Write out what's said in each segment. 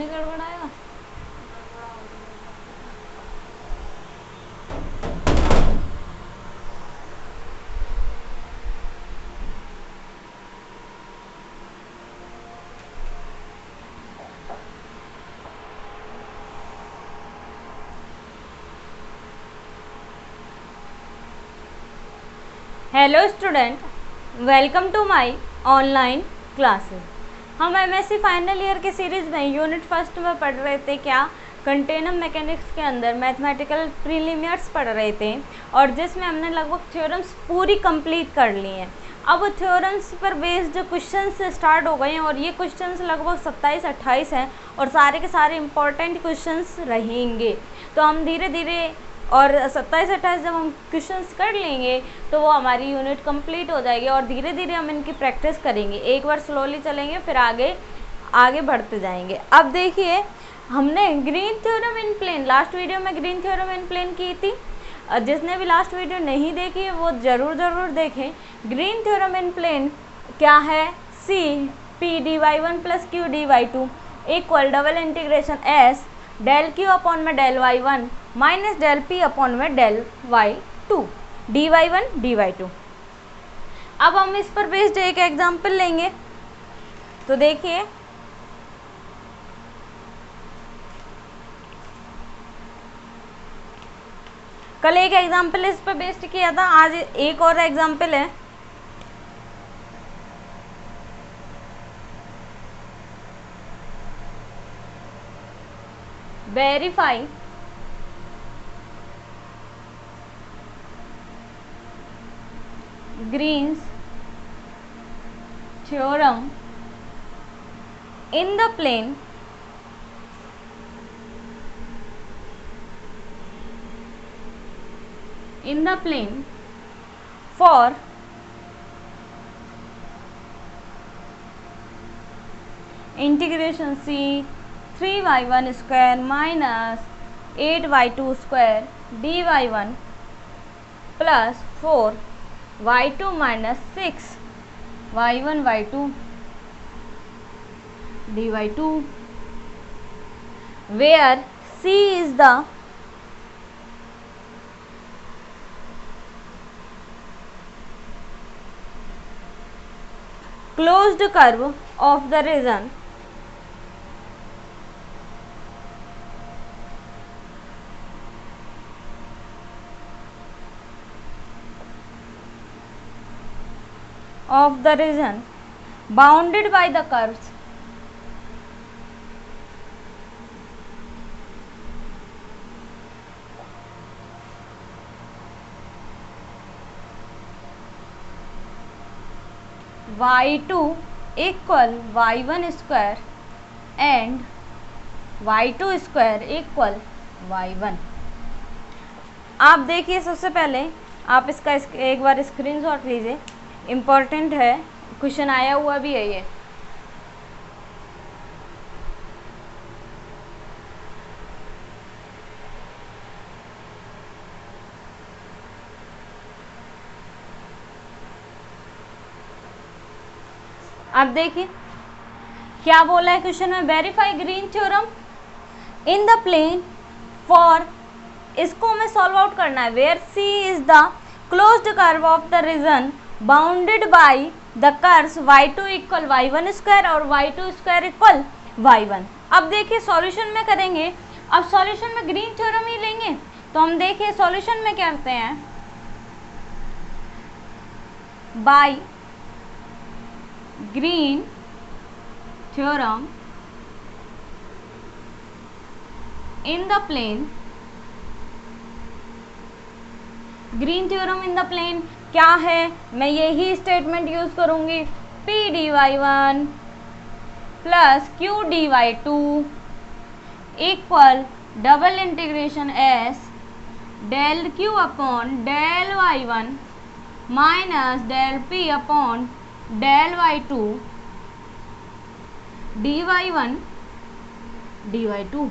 नहीं गड़बड़ाएगा? Hello student, welcome to my online classes. हम एमएससी फाइनल ईयर के सीरीज़ में यूनिट फर्स्ट में पढ़ रहे थे क्या, कंटेनर मैकेनिक्स के अंदर मैथमेटिकल प्रीलिमियर्स पढ़ रहे थे और जिसमें हमने लगभग थ्योरम्स पूरी कंप्लीट कर ली हैं। अब थ्योरम्स पर बेस्ड जो क्वेश्चंस स्टार्ट हो गए हैं और ये क्वेश्चंस लगभग 27-28 हैं और सारे के सारे इम्पोर्टेंट क्वेश्चंस रहेंगे। तो हम धीरे धीरे और 27-28 जब हम क्वेश्चंस कर लेंगे तो वो हमारी यूनिट कंप्लीट हो जाएगी और धीरे धीरे हम इनकी प्रैक्टिस करेंगे। एक बार स्लोली चलेंगे फिर आगे बढ़ते जाएंगे। अब देखिए, हमने green theorem in plane last video में ग्रीन थ्योरम इन प्लेन की थी। जिसने भी लास्ट वीडियो नहीं देखी है वो ज़रूर देखें। ग्रीन थ्योरम इन प्लेन क्या है? C P D Y one plus Q D Y two equal double integration S del Q upon में del Y one minus del P upon में del Y two D Y one D Y two. अब हम इस पर based एक example लेंगे। तो देखिए, कल एक एग्जाम्पल इस पर बेस्ड किया था, आज एक और एग्जाम्पल है। Verify Green's theorem in the plane for integration c 3y1 square minus 8y2 square dy1 plus 4y2 minus 6y1 y2 dy2 where c is the closed curve of the region bounded by the curves y2 equal y1 square and y2 square equal y1। आप देखिए, सबसे पहले आप इसका एक बार screenshot लीजिए, important है, question आया हुआ भी है ये। अब देखिए क्या बोला है क्वेश्चन में, verify green theorem in the plane for, इसको हमें सॉल्व आउट करना है, where C is the closed curve of the region bounded by the curves y2 equal y1 square और y2 स्क्वायर इक्वल y1। अब देखिए solution में करेंगे, अब सॉल्यूशन में ग्रीन थ्योरम ही लेंगे। तो हम देखिए सॉल्यूशन में क्या करते हैं, by green theorem in the plane, green theorem in the plane क्या है, मैं यही स्टेटमेंट यूज करूंगी, P D Y one plus Q D Y two equal double integration S del Q upon del Y one minus del P upon del Y two D Y one D Y two,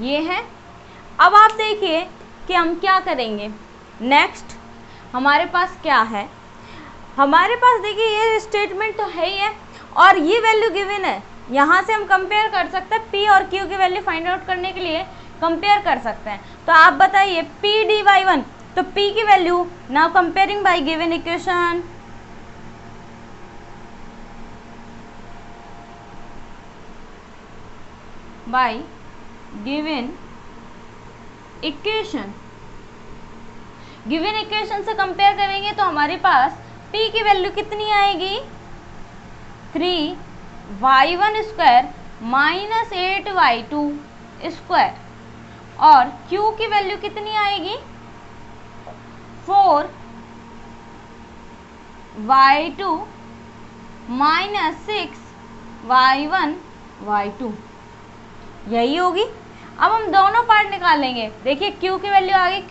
ये है। अब आप देखिए कि हम क्या करेंगे next. हमारे पास क्या है, हमारे पास देखिए ये स्टेटमेंट तो है ही है और ये वैल्यू गिवन है, यहाँ से हम कंपेयर कर सकते हैं, P और Q की वैल्यू फाइंड आउट करने के लिए कंपेयर कर सकते हैं। तो आप बताइए P dy1, तो P की value, now comparing bye given equation, bye given equation, given equation से कंपेयर करेंगे तो हमारे पास P की वैल्यू कितनी आएगी, 3y1 square minus 8y2 square, और Q की वैल्यू कितनी आएगी, 4y2 माइनस 6y1 y2, यही होगी। अब हम दोनों पार्ट निकालेंगे। देखिए Q की वैल्यू आ गई,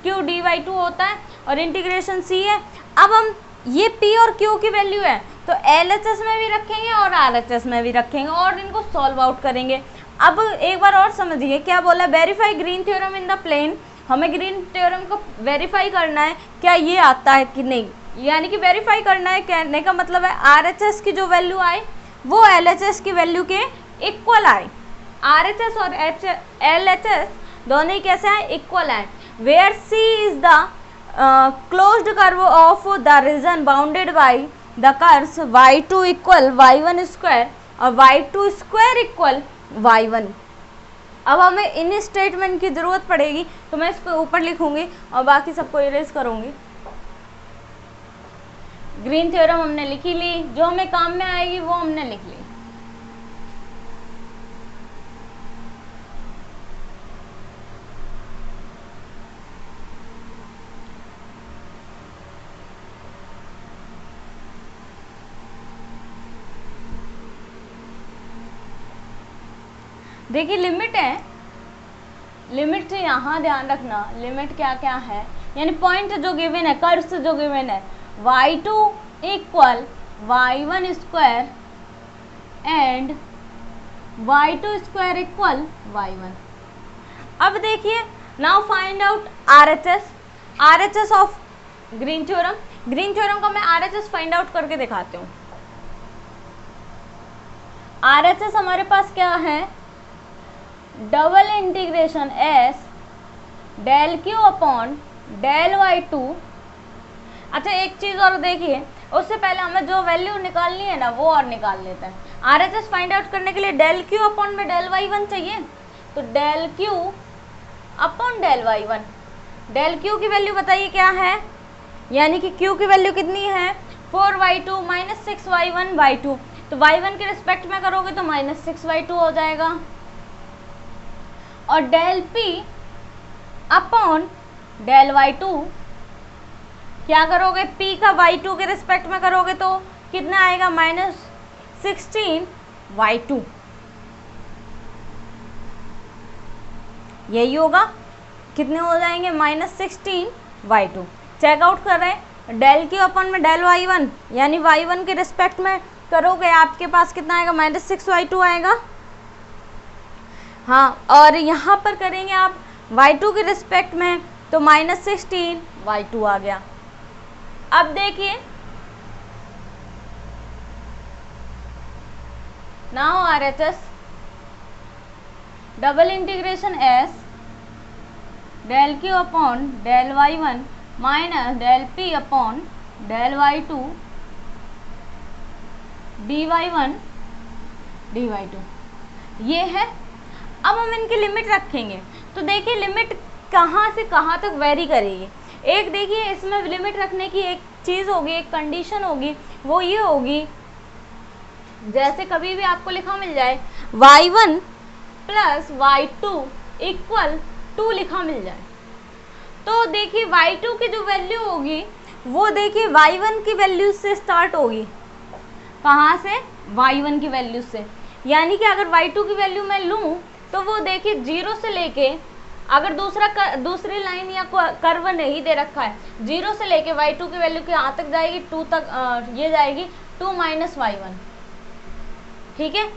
Q dy2 होता है और इंटीग्रेशन C है। अब हम ये P और Q की वैल्यू है तो LHS में भी रखेंगे और RHS में भी रखेंगे और इनको सॉल्व आउट करेंगे। अब एक बार और समझिए क्या बोला, verify green theorem in the plane, हमें ग्रीन थ्योरम को वेरीफाई करना है क्या ये आता है कि नहीं, यानी कि वेरीफाई करना है, कहने का मतलब है RHS की जो वैल्यू आए वो LHS की वैल्यू के इक्वल आए। RHS और LHS दोनों ही कैसे हैं, इक्वल हैं। Where C is the closed curve of the region bounded by the curves y2 equal y1 square और y2 स्क्वायर इक्वल y1। अब हमें इन स्टेटमेंट की जरूरत पड़ेगी तो मैं इसको ऊपर लिखूंगी और बाकी सबको इरेज करूंगी। ग्रीन थ्योरम हमने लिखी ली, जो हमें काम में आएगी वो हमने लिख ली। देखिए लिमिट है, लिमिट से यहाँ ध्यान रखना, लिमिट क्या क्या है, यानी पॉइंट जो गिवन है, कर्व्स जो गिवन है, y2 equal y1 square and y2 square equal y1। अब देखिए now find out RHS of green theorem. Green theorem का मैं RHS फाइंड आउट करके दिखाती हूँ। RHS हमारे पास क्या है, double integration S del Q upon del y2। अच्छा एक चीज और देखिए, उससे पहले हमें जो वैल्यू निकालनी है ना वो और निकाल लेते हैं। RHS फाइंड आउट करने के लिए डेल Q अपॉन में डेल y1 चाहिए, तो del Q upon del y1। Del Q की वैल्यू बताइए क्या है, यानी कि Q की वैल्यू कितनी है, 4y2 माइनस 6y1 y2, तो y1 के रिस्पेक्ट में करोगे तो माइनस 6y2 हो जाएगा। और del P upon del y2 क्या करोगे, P का y2 के रिस्पेक्ट में करोगे तो कितना आएगा, माइनस 16y2, यही होगा। कितने हो जाएंगे, माइनस 16y2। चेकआउट कर रहे हैं, डेल Q अपॉन में डेल y1, यानी y1 के रिस्पेक्ट में करोगे आपके पास कितना आएगा, माइनस 6y2 आएगा। हाँ, और यहाँ पर करेंगे आप y2 के रिस्पेक्ट में तो माइनस 16y2 आ गया। अब देखिए now RHS double integration S del Q upon del y1 minus del P upon del y2 dy1 dy2, ये है। अब हम इनकी लिमिट रखेंगे, तो देखिए लिमिट कहाँ से कहाँ तक वेरी करेगी। एक देखिए इसमें लिमिट रखने की एक चीज़ होगी, एक कंडीशन होगी, वो ये होगी जैसे कभी भी आपको लिखा मिल जाए y1 प्लस y2 इक्वल 2 लिखा मिल जाए, तो देखिए y2 की जो वैल्यू होगी वो देखिए y1 की वैल्यू से स्टार्ट होगी। कहाँ से, y1 की वैल्यू से, यानी कि अगर y2 की वैल्यू मैं लूँ तो वो देखिए 0 से लेके, अगर दूसरी लाइन या कर्व नहीं दे रखा है, 0 से लेके y2 की वैल्यू के यहाँ तक जाएगी, 2 तक ये जाएगी 2 माइनस y1, ठीक है।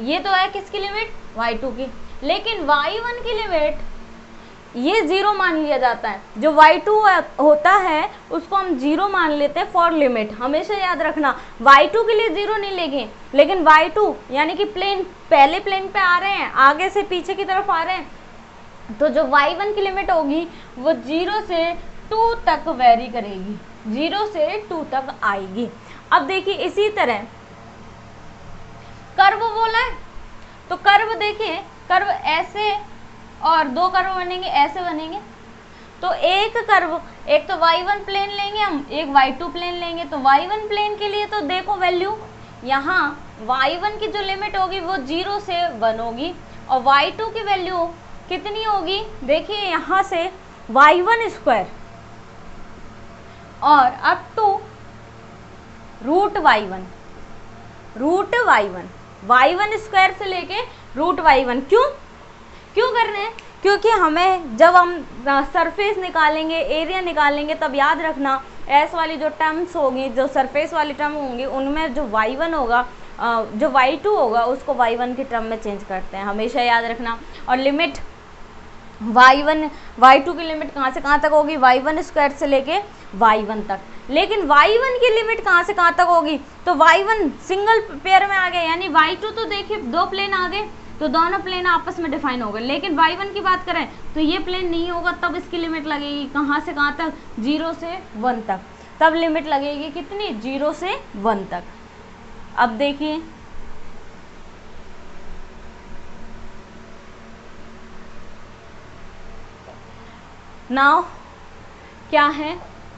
ये तो है किसकी लिमिट, y2 की। लेकिन y1 की लिमिट ये जीरो मान लिया जाता है। जो y2 होता है उसको हम जीरो मान लेते हैं फॉर लिमिट। हमेशा याद रखना y2 के लिए जीरो नहीं लेंगे, लेकिन y2 यानी कि प्लेन पहले प्लेन पे आ रहे हैं, आगे से पीछे की तरफ आ रहे हैं, तो जो y1 की लिमिट होगी वो 0 से 2 तक वेरी करेगी, 0 से 2 तक आएगी। अब देखिए इसी तरह कर्व बोला है, तो कर्व देखिए, कर्व ऐसे और दो कर्व बनेंगे, ऐसे बनेंगे। तो एक कर्व, एक तो y1 प्लेन लेंगे हम, एक y2 प्लेन लेंगे। तो y1 प्लेन के लिए तो देखो वैल्यू, यहाँ y1 की जो लिमिट होगी वो 0 से 1 होगी, और y2 की वैल्यू कितनी होगी, देखिए यहाँ से y1 स्क्वायर और up to root y1, y1 square से लेके रूट y1। क्यों कर रहे हैं, क्योंकि हमें जब हम सरफेस निकालेंगे, एरिया निकालेंगे, तब याद रखना एस वाली जो टर्म्स होगी, जो सरफेस वाली टर्म होंगी, उनमें जो y1 होगा, जो y2 होगा उसको y1 की टर्म में चेंज करते हैं, हमेशा याद रखना। और लिमिट y2 की लिमिट कहाँ से कहाँ तक होगी, y1 स्क्वायर से लेके y1 तक। लेकिन y1 की लिमिट कहाँ से कहाँ तक होगी, तो y1 सिंगल पेयर में आ गया, यानी y2 तो देखिए दो प्लेन आ गए, तो दोनों प्लेन आपस में डिफाइन हो गए। लेकिन y1 की बात करें तो ये प्लेन नहीं होगा, तब इसकी लिमिट लगेगी कहाँ से कहाँ तक, 0 से 1 तक। तब लिमिट लगेगी कितनी, 0 से 1 तक। अब देखिए नाउ क्या है,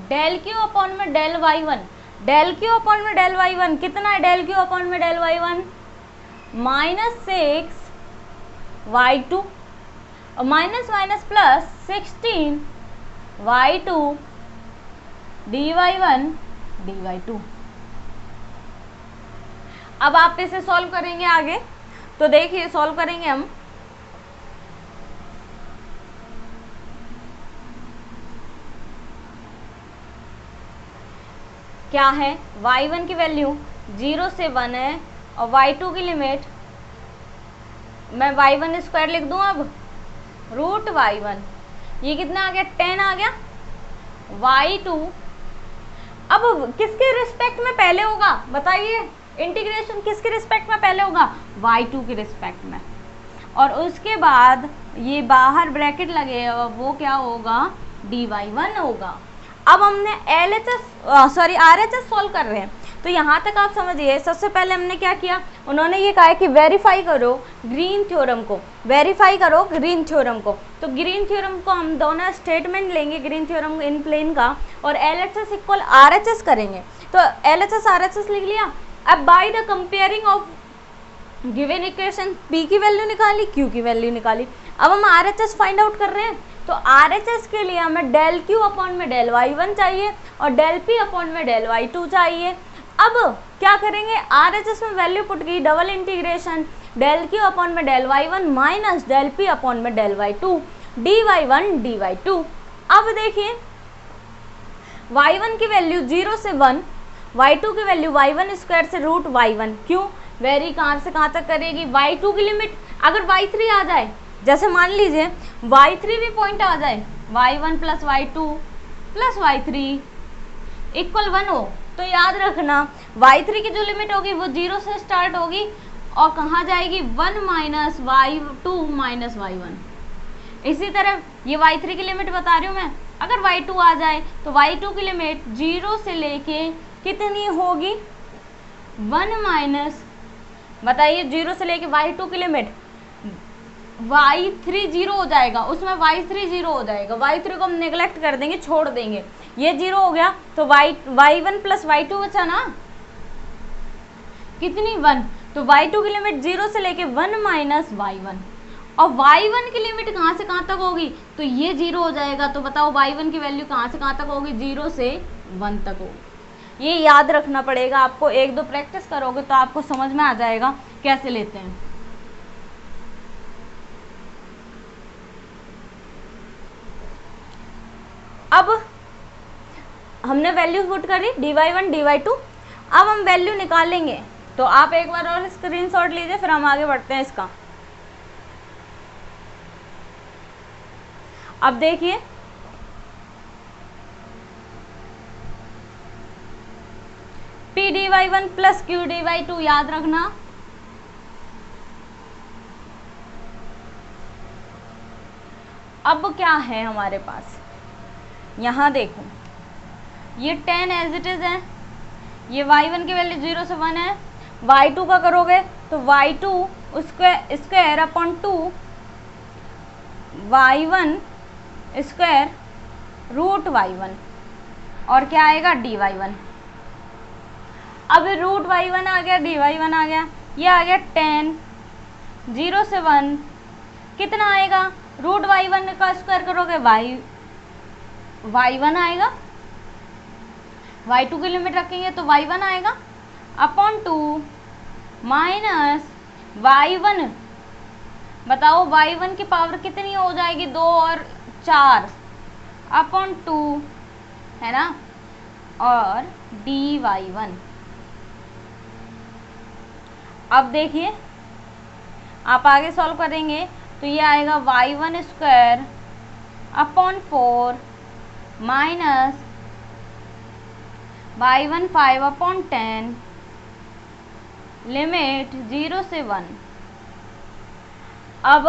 डेल क्यू अपॉन में del y1, del Q upon में डेल y1 कितना है, डेल क्यू अपॉन में डेल y1 -6 y2 और minus minus plus 16 y2 dy1 dy2। अब आप इसे सॉल्व करेंगे आगे, तो देखिए सॉल्व करेंगे हम। क्या है, y1 की वैल्यू 0 से 1 है और y2 की लिमिट, मैं y1 स्क्वायर लिख दूं अब, रूट y1, ये कितना आ गया, 10 आ गया। y2 अब किसके रिस्पेक्ट में पहले होगा बताइए, इंटीग्रेशन किसके रिस्पेक्ट में पहले होगा, y2 के रिस्पेक्ट में, और उसके बाद ये बाहर ब्रैकेट लगे वो क्या होगा, dy1 होगा। अब हमने RHS सॉल्व कर रहे हैं, तो यहाँ तक आप समझिए। सबसे पहले हमने क्या किया, उन्होंने ये कहा है कि वेरीफाई करो ग्रीन थ्योरम को, वेरीफाई करो ग्रीन थ्योरम को। तो ग्रीन थ्योरम को हम दोनों स्टेटमेंट लेंगे, ग्रीन थ्योरम इन प्लेन का, और LHS इक्वल RHS करेंगे। तो LHS RHS लिख लिया। अब by the comparing of given equation P की वैल्यू निकाली, Q की वैल्यू निकाली। अब हम RHS फाइंड आउट कर रहे हैं, तो RHS के लिए हमें डेल Q अपॉन में डेल y1 चाहिए और डेल P अपॉन में डेल y2 चाहिए। अब क्या करेंगे, RHS में वैल्यू पुट की, double integration del Q upon में del y1 minus del P upon में डेल y2 dy1 dy2। अब देखिए y1 की वैल्यू 0 से 1, y2 की वैल्यू y1 स्क्वायर से रूट y1। क्यों, वेरी कहाँ से कहाँ तक करेगी, y2 की लिमिट अगर y3 आ जाए, जैसे मान लीजिए y3 भी पॉइंट आ जाए, y1 plus y2 plus y3 equal 1 हो, तो याद रखना y3 की जो लिमिट होगी वो 0 से स्टार्ट होगी और कहाँ जाएगी, 1 माइनस y2 माइनस y1। इसी तरह ये y3 की लिमिट बता रही हूँ मैं, अगर y2 आ जाए तो y2 की लिमिट 0 से लेके कितनी होगी, 1 माइनस, बताइए 0 से लेके y2 की लिमिट, y3 0 हो जाएगा, उसमें y3 0 हो जाएगा, y3 को हम नेग्लेक्ट कर देंगे, छोड़ देंगे, ये 0 हो गया, तो y1 प्लस y2 बचा ना, कितनी 1, तो y2 की लिमिट 0 से लेके 1 माइनस y1, और y1 की लिमिट कहाँ से कहाँ तक होगी, तो ये 0 हो जाएगा। तो बताओ y1 की वैल्यू कहाँ से कहाँ तक होगी, 0 से 1 तक होगी। ये याद रखना पड़ेगा आपको, एक दो प्रैक्टिस करोगे तो आपको समझ में आ जाएगा कैसे लेते हैं। अब हमने वैल्यू पुट करी dy1 dy2, अब हम वैल्यू निकालेंगे, तो आप एक बार और स्क्रीनशॉट लीजिए, फिर हम आगे बढ़ते हैं इसका। अब देखिए P D Y one plus Q D Y two, याद रखना अब क्या है हमारे पास, यहाँ देखो ये 10 एज इट इज है, ये y1 की वैल्यू 0 से 1 है, y2 का करोगे तो y2 square upon 2 y1 square root y1 और क्या आएगा dy1। अब रूट y1 आ गया, dy1 आ गया, ये आ गया 10, 0 से 1 कितना आएगा, रूट y1 का स्क्वायर करोगे y1 आएगा, y2 की लिमिट रखेंगे तो y1 आएगा अपॉन 2 माइनस y1, बताओ y1 की पावर कितनी हो जाएगी, 2 और 4 अपॉन 2 है ना, और dy1। अब देखिए आप आगे सॉल्व करेंगे तो ये आएगा y1 square upon 4 minus y1 5 upon 10 limit 0 से 1। अब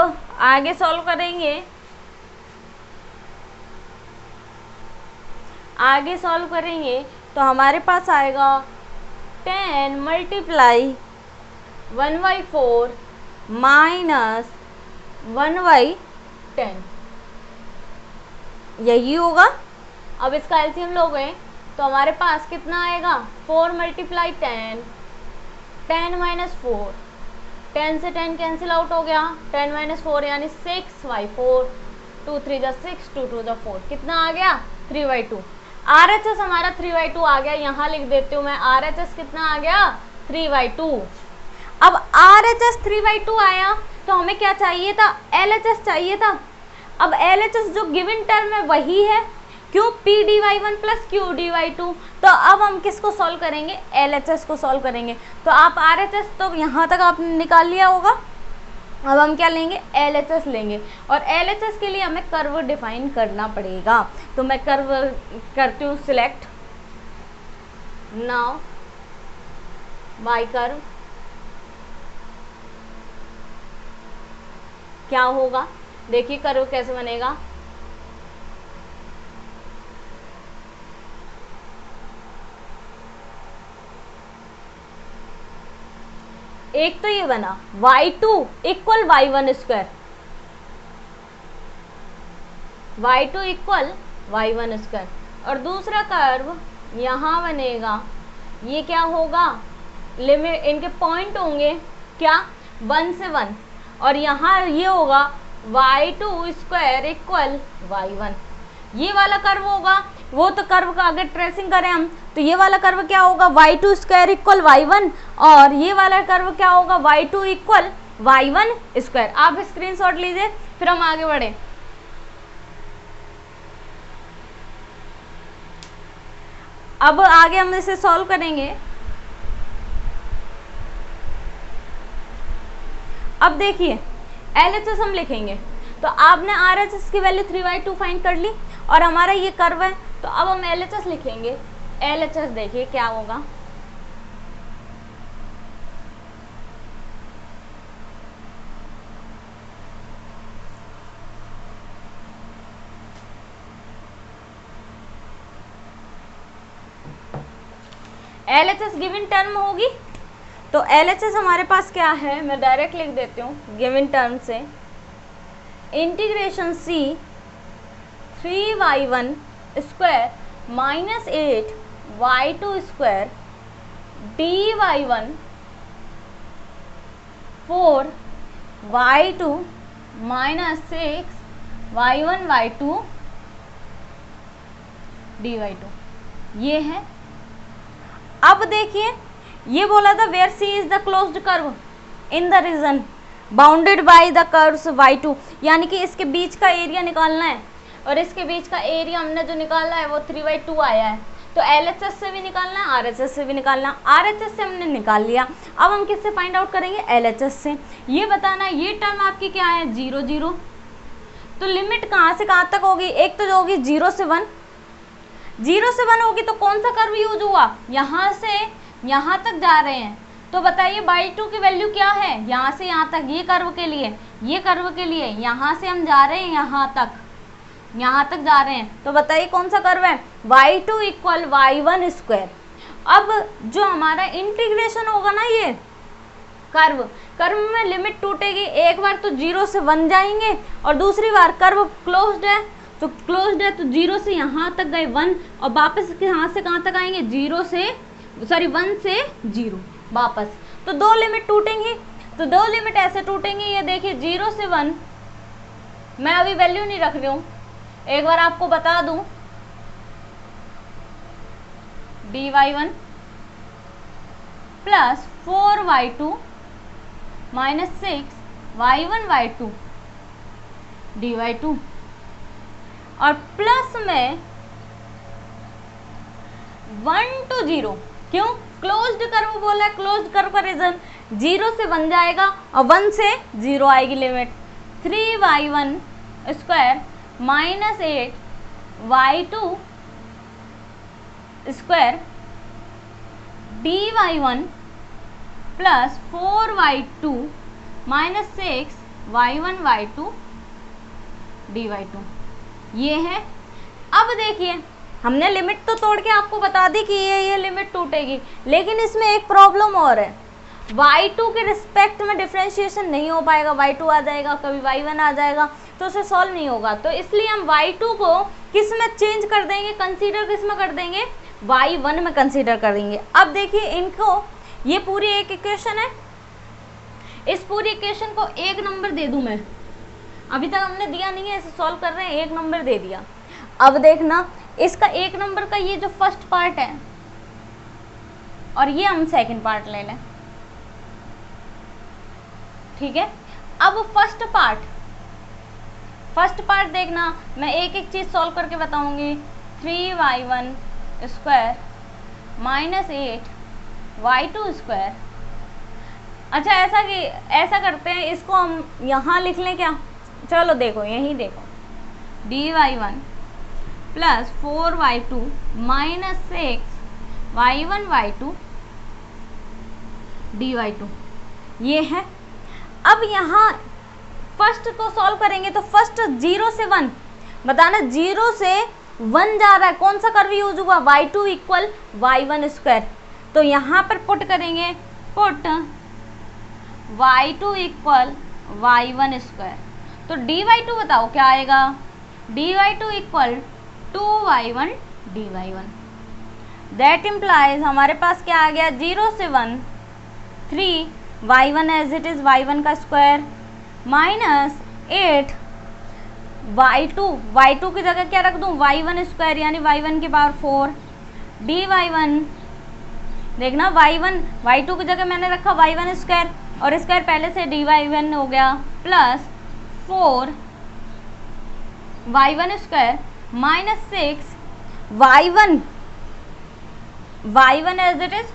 आगे सॉल्व करेंगे, आगे सॉल्व करेंगे तो हमारे पास आएगा 10 मल्टीप्लाई 1/4 माइनस 1/10, यही होगा। अब इसका एलसीएम लोगे तो हमारे पास कितना आएगा, 4 मल्टीप्लाई 10, 10 माइनस 4, 10 से 10 कैंसिल आउट हो गया, 10 माइनस 4 यानी 6/4, 2 3 जा 6, 2 2 जा 4, कितना आ गया 3/2। RHS हमारा 3/2 आ गया, यहाँ लिख देती हूँ मैं, RHS कितना आ गया 3/2। अब RHS 3/2 आया तो हमें क्या चाहिए था, LHS चाहिए था। अब LHS जो गिवन टर्म है वही है, क्यों, P D Y one plus Q D Y two. तो अब हम किसको सॉल्व करेंगे, LHS को सॉल्व करेंगे। तो आप RHS तो यहाँ तक आपने निकाल लिया होगा, अब हम क्या लेंगे, LHS लेंगे, और LHS के लिए हमें कर्व डिफाइन करना पड़ेगा। तो मैं कर्व करती हूँ सिलेक्ट, नाउ वाई कर्व क्या होगा, देखिए कर्व कैसे बनेगा। एक तो ये बना y2 equal y1 square, y2 equal y1 square, और दूसरा कर्व यहाँ बनेगा, ये क्या होगा, लिमिट इनके पॉइंट होंगे क्या 1 से 1, और यहाँ ये होगा y2 स्क्वायर इक्वल y1, ये वाला कर्व होगा। वो तो कर्व का अगर ट्रेसिंग करें हम तो ये वाला कर्व क्या होगा, y2 स्क्वायर इक्वल y1, और ये वाला कर्व क्या होगा, y2 इक्वल y1 स्क्वायर। आप स्क्रीनशॉट लीजिए फिर हम आगे बढ़े। अब आगे हम इसे सॉल्व करेंगे। अब देखिए LHS हम लिखेंगे, तो आपने RHS की वैल्यू 3/2 फाइंड कर ली, और हमारा ये कर्व है, तो अब हम LHS लिखेंगे। LHS देखिए क्या होगा, LHS गिवन टर्म होगी, तो LHS हमारे पास क्या है, मैं डायरेक्ट लिख देती हूँ गिवन टर्म से, integration C 3y1 square minus 8y2 square dy1 4y2 minus 6y1 y2 dy2, ये है। अब देखिए ये बोला था where C is the closed curve in the region bounded by the curves y2, यानी कि इसके बीच का एरिया निकालना है, और इसके बीच का एरिया हमने जो निकाला है वो 3/2 आया है। तो LHS से भी निकालना है, RHS से भी निकालना है। RHS से हमने निकाल लिया, अब हम किससे फाइंड आउट करेंगे, LHS से। ये बताना ये टर्म आपकी क्या है 0 0, तो लिमिट कहाँ से कहाँ तक होगी, एक तो जो होगी 0 से 1, 0 से 1 होगी तो कौन सा कर्व यूज हुआ, यहाँ से यहाँ तक जा रहे हैं, तो बताइए y2 की वैल्यू क्या है, यहाँ से यहाँ तक, ये कर्व के लिए, ये कर्व के लिए यहाँ से हम जा रहे हैं यहाँ तक जा रहे हैं, तो बताइए कौन सा कर्व है, y2 इक्वल y1 स्क्वायर। अब जो हमारा इंटीग्रेशन होगा ना, ये कर्व में लिमिट टूटेगी, एक बार तो 0 से 1 जाएंगे और दूसरी बार कर्व क्लोज्ड है तो 0 से यहाँ तक गए 1 और वापस यहाँ से कहाँ तक आएंगे 1 से 0 वापस, तो दो लिमिट टूटेंगी, तो दो लिमिट ऐसे टूटेंगी, ये देखिए 0 से 1, मैं अभी वैल्यू नहीं रख रही हूँ, एक बार आपको बता दूं, dy1 plus 4y2 minus 6y1 y2 dy2 और प्लस में 1 to 0, क्यों, क्लोज्ड कर्व बोला है, क्लोज्ड कर्व का रीजन 0 से 1 जाएगा और 1 से 0 आएगी limit, 3y1 square minus 8y2 square dy1 plus 4y2 minus 6y1 y2 dy2, ये है। अब देखिए हमने लिमिट तो तोड़ के आपको बता दी कि ये लिमिट टूटेगी, लेकिन इसमें एक प्रॉब्लम और है, y2 के रिस्पेक्ट में डिफरेंशिएशन नहीं हो पाएगा, y2 आ जाएगा, कभी y1 आ जाएगा, तो उसे सॉल्व नहीं होगा, तो इसलिए हम y2 को किस में चेंज कर देंगे, कंसीडर किस में कर देंगे, y1 में कंसीडर कर देंगे। अब देखिए इनको, ये पूरी एक इक्वेशन है, इस पूरी इक्वेशन को एक नंबर दे दूं मैं, अभी तक हमने दिया नहीं है, इसे सॉल्व कर रहे हैं, एक नंबर दे दिया। अब देखना इसका एक नंबर का ये जो फर्स्ट पार्ट है और ये हम सेकंड पार्ट ले लें, ठीक है। अब फर्स्ट पार्ट देखना, मैं एक एक चीज सॉल्व करके बताऊंगी, 3y1 square minus 8y2 square. अच्छा ऐसा करते हैं, इसको हम यहाँ लिख लें क्या, चलो देखो यही देखो, dy1 plus 4y2 minus 6y1 y2 dy2, ये है। अब यहाँ फर्स्ट को सॉल्व करेंगे तो फर्स्ट 0 से 1 बताना, 0 से 1 जा रहा है, कौन सा कर्व यूज हुआ, y2 इक्वल y1 स्क्वायर, तो यहाँ पर पुट करेंगे, put y2 equal y1 square, तो dy2 बताओ क्या आएगा, dy2 equal 2y1 dy1, that implies हमारे पास क्या आ गया, 0 से 1 3y1 as it is y1 का स्क्वायर माइनस 8 y2 की जगह क्या रख दूं, y1 स्क्वायर यानी y1 की पावर 4 dy1, देखना y2 की जगह मैंने रखा y1 स्क्वायर और स्क्वायर पहले से dy1 हो गया, plus 4 y1 square minus 6 y1 as it is,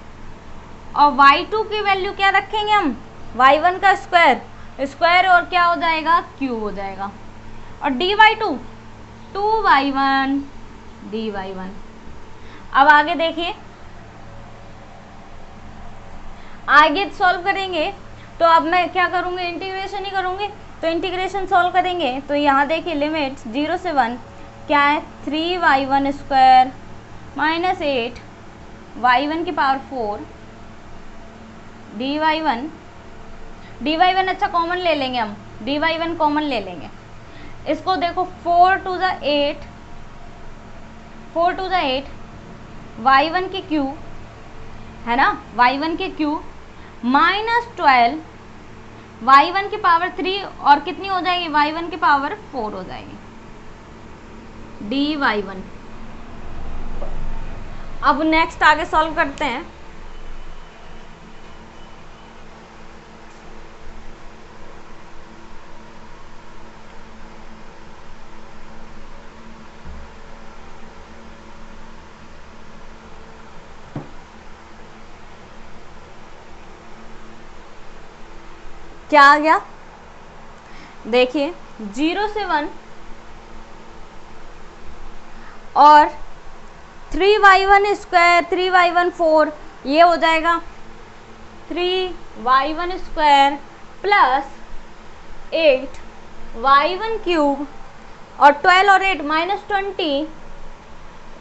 और y2 की वैल्यू क्या रखेंगे हम, y1 का स्क्वायर और क्या हो जाएगा, क्यूब हो जाएगा, और dy2 2y1 dy1। अब आगे देखिए, आगे सॉल्व करेंगे तो अब मैं क्या करूँगी, इंटीग्रेशन ही करूँगी, तो इंटीग्रेशन सॉल्व करेंगे तो यहाँ देखिए लिमिट 0 से 1 क्या है, 3y1 स्क्वायर माइनस 8y1 की पावर 4 dy1 अच्छा कॉमन ले लेंगे हम, dy1 कॉमन ले लेंगे, इसको देखो 4 टू द 8 y1 के क्यूब है ना, y1 के क्यूब माइनस 12 y1 की पावर 3 और कितनी हो जाएगी, y1 की पावर 4 हो जाएगी dy1। अब नेक्स्ट आगे सॉल्व करते हैं, क्या आ गया, देखिए 0 से 1 और 3y1 स्क्वायर 3y1 4, ये हो जाएगा 3y1 square plus 8y1 cube और 12 और 8 -20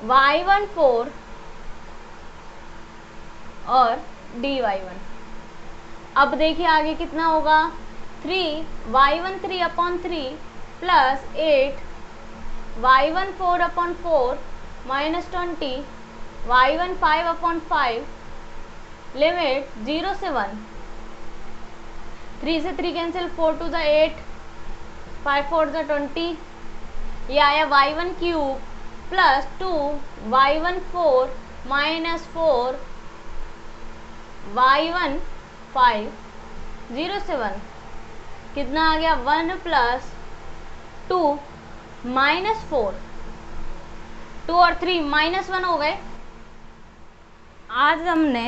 y1 4 और dy1। अब देखिए आगे कितना होगा, 3y1 3/3 plus 8y1 4/4 -20 y1 5/5 limit 0 से 1। 3 से 3 कैंसिल, 4 2 ज़ा 8, 5 4 ज़ा 20, ये आया y1 cube plus 2 y1 4 minus 4 y1 5, 0 से 1 कितना आ गया, 1 प्लस 2 माइनस 4, 2 और 3 -1 हो गए। आज हमने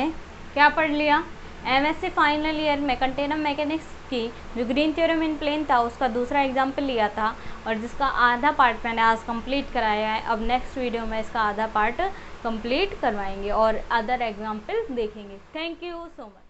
क्या पढ़ लिया, एमएससी फाइनल ईयर में कंटेनर मैकेनिक्स की जो ग्रीन थ्योरम इन प्लेन था उसका दूसरा एग्जाम्पल लिया था और जिसका आधा पार्ट मैंने आज कंप्लीट कराया है। अब नेक्स्ट वीडियो में इसका आधा पार्ट कंप्लीट करवाएंगे और अदर एग्जाम्पल देखेंगे। Thank you so much.